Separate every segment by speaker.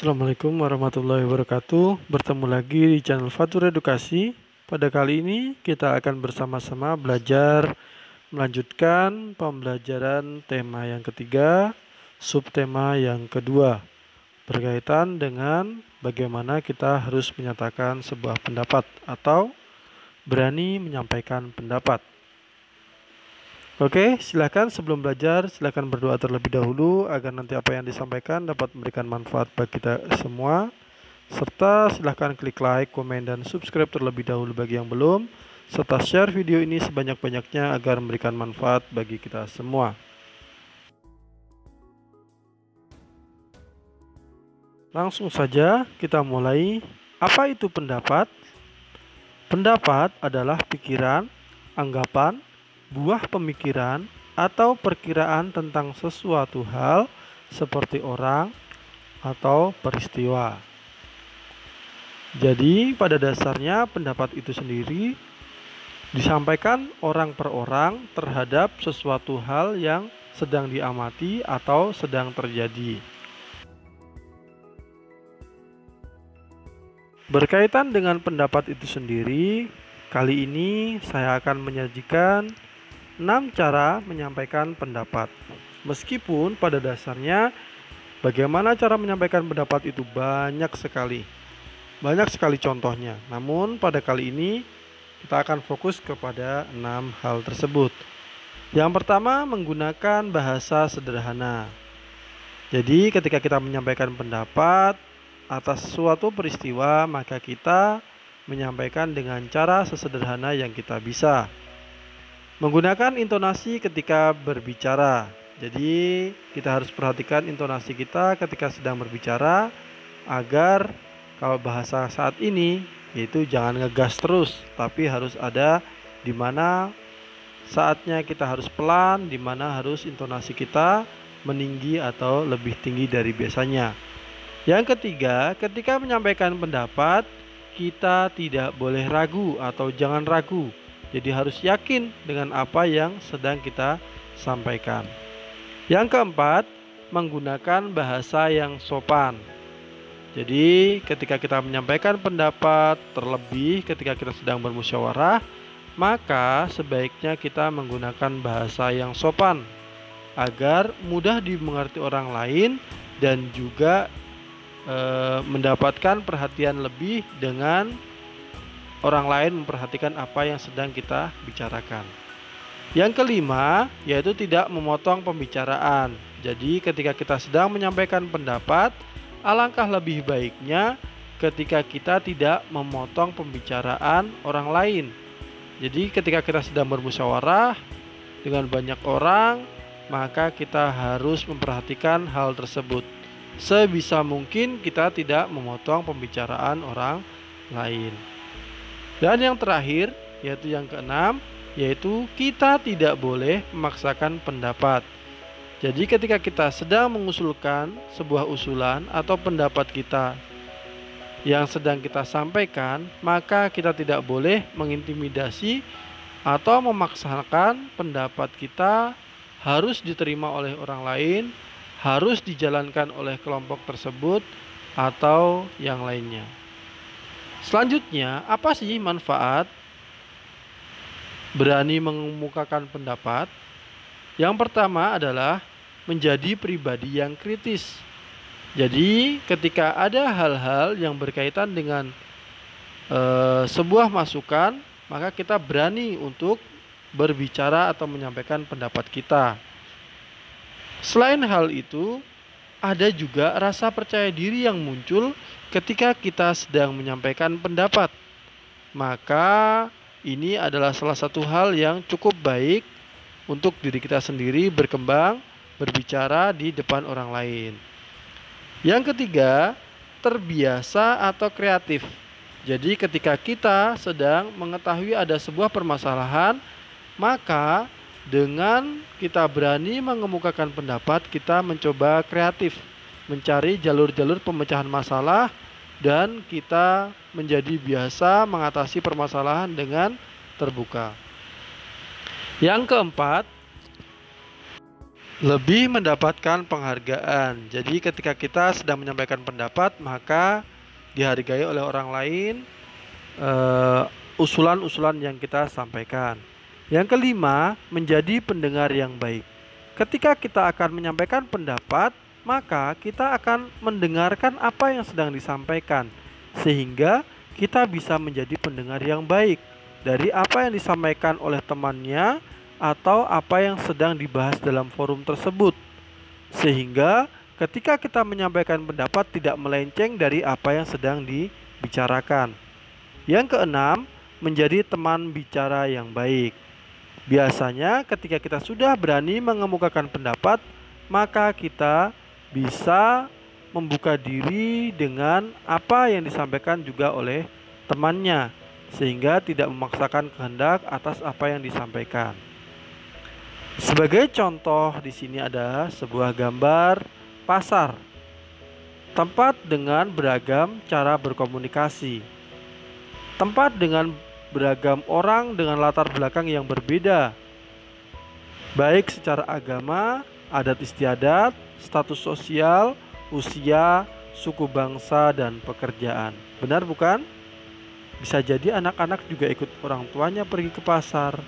Speaker 1: Assalamualaikum warahmatullahi wabarakatuh. Bertemu lagi di channel Fatur Edukasi. Pada kali ini kita akan bersama-sama belajar melanjutkan pembelajaran tema yang ketiga, subtema yang kedua, berkaitan dengan bagaimana kita harus menyatakan sebuah pendapat atau berani menyampaikan pendapat. Oke, silakan sebelum belajar, silakan berdoa terlebih dahulu agar nanti apa yang disampaikan dapat memberikan manfaat bagi kita semua. Serta silakan klik like, komen, dan subscribe terlebih dahulu bagi yang belum. Serta share video ini sebanyak-banyaknya agar memberikan manfaat bagi kita semua. Langsung saja kita mulai. Apa itu pendapat? Pendapat adalah pikiran, anggapan, buah pemikiran atau perkiraan tentang sesuatu hal seperti orang atau peristiwa. Jadi pada dasarnya pendapat itu sendiri disampaikan orang per orang terhadap sesuatu hal yang sedang diamati atau sedang terjadi. Berkaitan dengan pendapat itu sendiri, kali ini saya akan menyajikan 6 cara menyampaikan pendapat. Meskipun pada dasarnya bagaimana cara menyampaikan pendapat itu banyak sekali contohnya. Namun pada kali ini kita akan fokus kepada 6 hal tersebut. Yang pertama, menggunakan bahasa sederhana. Jadi ketika kita menyampaikan pendapat atas suatu peristiwa, maka kita menyampaikan dengan cara sesederhana yang kita bisa. Menggunakan intonasi ketika berbicara. Jadi kita harus perhatikan intonasi kita ketika sedang berbicara agar kalau bahasa saat ini yaitu jangan ngegas terus, tapi harus ada di mana saatnya kita harus pelan, di mana harus intonasi kita meninggi atau lebih tinggi dari biasanya. Yang ketiga, ketika menyampaikan pendapat, kita tidak boleh ragu atau jangan ragu. Jadi harus yakin dengan apa yang sedang kita sampaikan. Yang keempat, menggunakan bahasa yang sopan. Jadi ketika kita menyampaikan pendapat, terlebih ketika kita sedang bermusyawarah, maka sebaiknya kita menggunakan bahasa yang sopan agar mudah dimengerti orang lain dan juga mendapatkan perhatian lebih dengan orang lain memperhatikan apa yang sedang kita bicarakan. Yang kelima, yaitu tidak memotong pembicaraan. Jadi ketika kita sedang menyampaikan pendapat, alangkah lebih baiknya ketika kita tidak memotong pembicaraan orang lain. Jadi ketika kita sedang bermusyawarah dengan banyak orang, maka kita harus memperhatikan hal tersebut. Sebisa mungkin kita tidak memotong pembicaraan orang lain. Dan yang terakhir, yaitu yang keenam, yaitu kita tidak boleh memaksakan pendapat. Jadi ketika kita sedang mengusulkan sebuah usulan atau pendapat kita yang sedang kita sampaikan, maka kita tidak boleh mengintimidasi atau memaksakan pendapat kita harus diterima oleh orang lain, harus dijalankan oleh kelompok tersebut atau yang lainnya. Selanjutnya, apa sih manfaat berani mengemukakan pendapat? Yang pertama adalah menjadi pribadi yang kritis. Jadi ketika ada hal-hal yang berkaitan dengan sebuah masukan, maka kita berani untuk berbicara atau menyampaikan pendapat kita. Selain hal itu, ada juga rasa percaya diri yang muncul ketika kita sedang menyampaikan pendapat. Maka ini adalah salah satu hal yang cukup baik untuk diri kita sendiri berkembang, berbicara di depan orang lain. Yang ketiga, terbiasa atau kreatif. Jadi ketika kita sedang mengetahui ada sebuah permasalahan, maka dengan kita berani mengemukakan pendapat, kita mencoba kreatif, mencari jalur-jalur pemecahan masalah, dan kita menjadi biasa mengatasi permasalahan dengan terbuka. Yang keempat, Lebih mendapatkan penghargaan. Jadi ketika kita sedang menyampaikan pendapat, maka dihargai oleh orang lain usulan-usulan yang kita sampaikan. Yang kelima, menjadi pendengar yang baik. Ketika kita akan menyampaikan pendapat, maka kita akan mendengarkan apa yang sedang disampaikan, sehingga kita bisa menjadi pendengar yang baik dari apa yang disampaikan oleh temannya atau apa yang sedang dibahas dalam forum tersebut, sehingga ketika kita menyampaikan pendapat tidak melenceng dari apa yang sedang dibicarakan. Yang keenam, menjadi teman bicara yang baik. Biasanya ketika kita sudah berani mengemukakan pendapat, maka kita bisa membuka diri dengan apa yang disampaikan juga oleh temannya, sehingga tidak memaksakan kehendak atas apa yang disampaikan. Sebagai contoh di sini ada sebuah gambar pasar, tempat dengan beragam cara berkomunikasi, tempat dengan beragam orang dengan latar belakang yang berbeda, baik secara agama, adat istiadat, status sosial, usia, suku bangsa, dan pekerjaan. Benar bukan? Bisa jadi anak-anak juga ikut orang tuanya pergi ke pasar,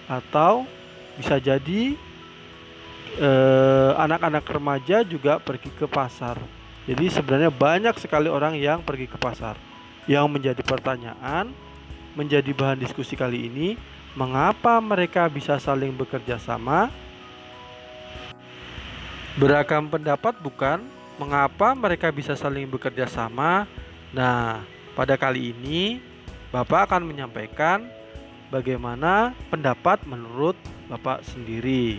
Speaker 1: atau bisa jadi anak-anak remaja juga pergi ke pasar. Jadi sebenarnya banyak sekali orang yang pergi ke pasar. Yang menjadi pertanyaan, menjadi bahan diskusi kali ini, mengapa mereka bisa saling bekerja sama? Beragam pendapat bukan? Mengapa mereka bisa saling bekerja sama? Nah, pada kali ini Bapak akan menyampaikan bagaimana pendapat menurut Bapak sendiri.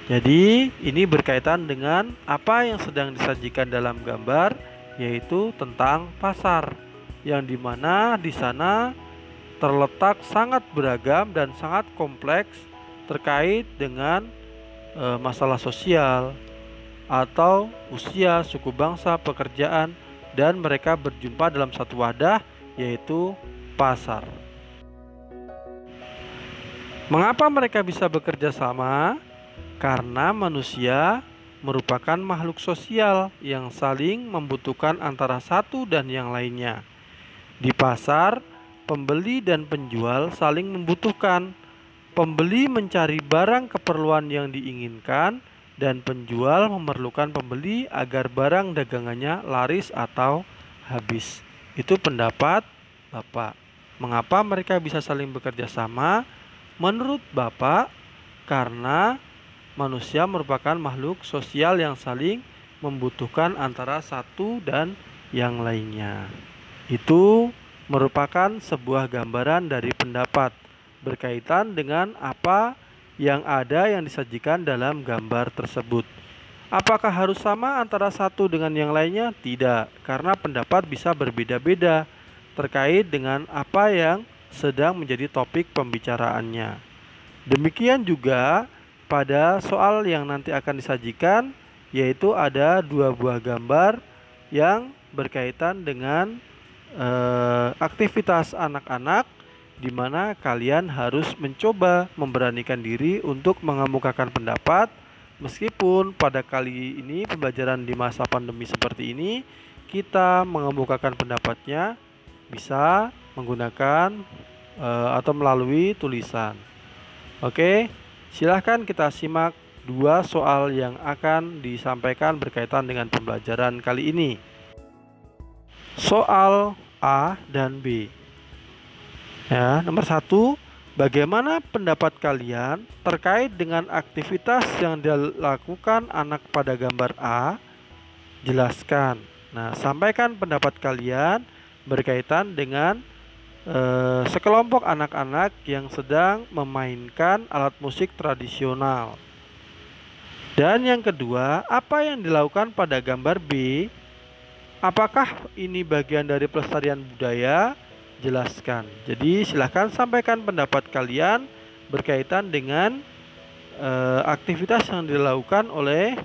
Speaker 1: Jadi ini berkaitan dengan apa yang sedang disajikan dalam gambar, yaitu tentang pasar, yang dimana di sana terletak sangat beragam dan sangat kompleks terkait dengan masalah sosial atau usia, suku bangsa, pekerjaan, dan mereka berjumpa dalam satu wadah, yaitu pasar. Mengapa mereka bisa bekerja sama? Karena manusia merupakan makhluk sosial yang saling membutuhkan antara satu dan yang lainnya. Di pasar, pembeli dan penjual saling membutuhkan. Pembeli mencari barang keperluan yang diinginkan, dan penjual memerlukan pembeli agar barang dagangannya laris atau habis. Itu pendapat Bapak. Mengapa mereka bisa saling bekerja sama? Menurut Bapak, karena manusia merupakan makhluk sosial yang saling membutuhkan antara satu dan yang lainnya. Itu merupakan sebuah gambaran dari pendapat berkaitan dengan apa yang ada yang disajikan dalam gambar tersebut. Apakah harus sama antara satu dengan yang lainnya? Tidak, karena pendapat bisa berbeda-beda terkait dengan apa yang sedang menjadi topik pembicaraannya. Demikian juga pada soal yang nanti akan disajikan, yaitu ada dua buah gambar yang berkaitan dengan aktivitas anak-anak, di mana kalian harus mencoba memberanikan diri untuk mengemukakan pendapat. Meskipun pada kali ini pembelajaran di masa pandemi seperti ini, kita mengemukakan pendapatnya bisa menggunakan atau melalui tulisan. Oke, silahkan kita simak dua soal yang akan disampaikan berkaitan dengan pembelajaran kali ini. Soal A dan B. Ya, nomor 1, bagaimana pendapat kalian terkait dengan aktivitas yang dilakukan anak pada gambar A? Jelaskan. Nah, sampaikan pendapat kalian berkaitan dengan sekelompok anak-anak yang sedang memainkan alat musik tradisional. Dan yang kedua, apa yang dilakukan pada gambar B? Apakah ini bagian dari pelestarian budaya? Jelaskan. Jadi silahkan sampaikan pendapat kalian berkaitan dengan aktivitas yang dilakukan oleh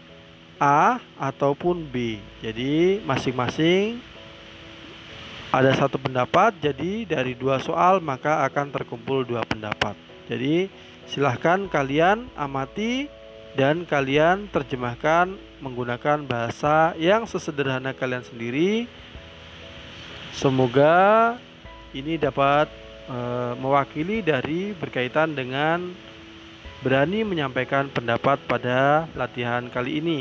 Speaker 1: A ataupun B. Jadi masing-masing ada satu pendapat, jadi dari dua soal maka akan terkumpul dua pendapat. Jadi silahkan kalian amati dan kalian terjemahkan menggunakan bahasa yang sesederhana kalian sendiri. Semoga ini dapat mewakili dari berkaitan dengan berani menyampaikan pendapat pada latihan kali ini.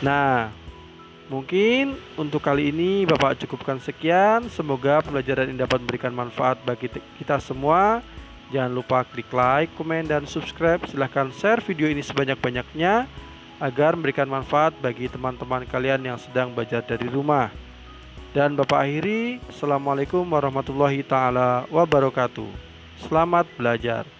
Speaker 1: Nah, mungkin untuk kali ini Bapak cukupkan sekian. Semoga pembelajaran ini dapat memberikan manfaat bagi kita semua. Jangan lupa klik like, komen, dan subscribe. Silahkan share video ini sebanyak-banyaknya agar memberikan manfaat bagi teman-teman kalian yang sedang belajar dari rumah. Dan Bapak akhiri, Assalamualaikum warahmatullahi taala wabarakatuh. Selamat belajar.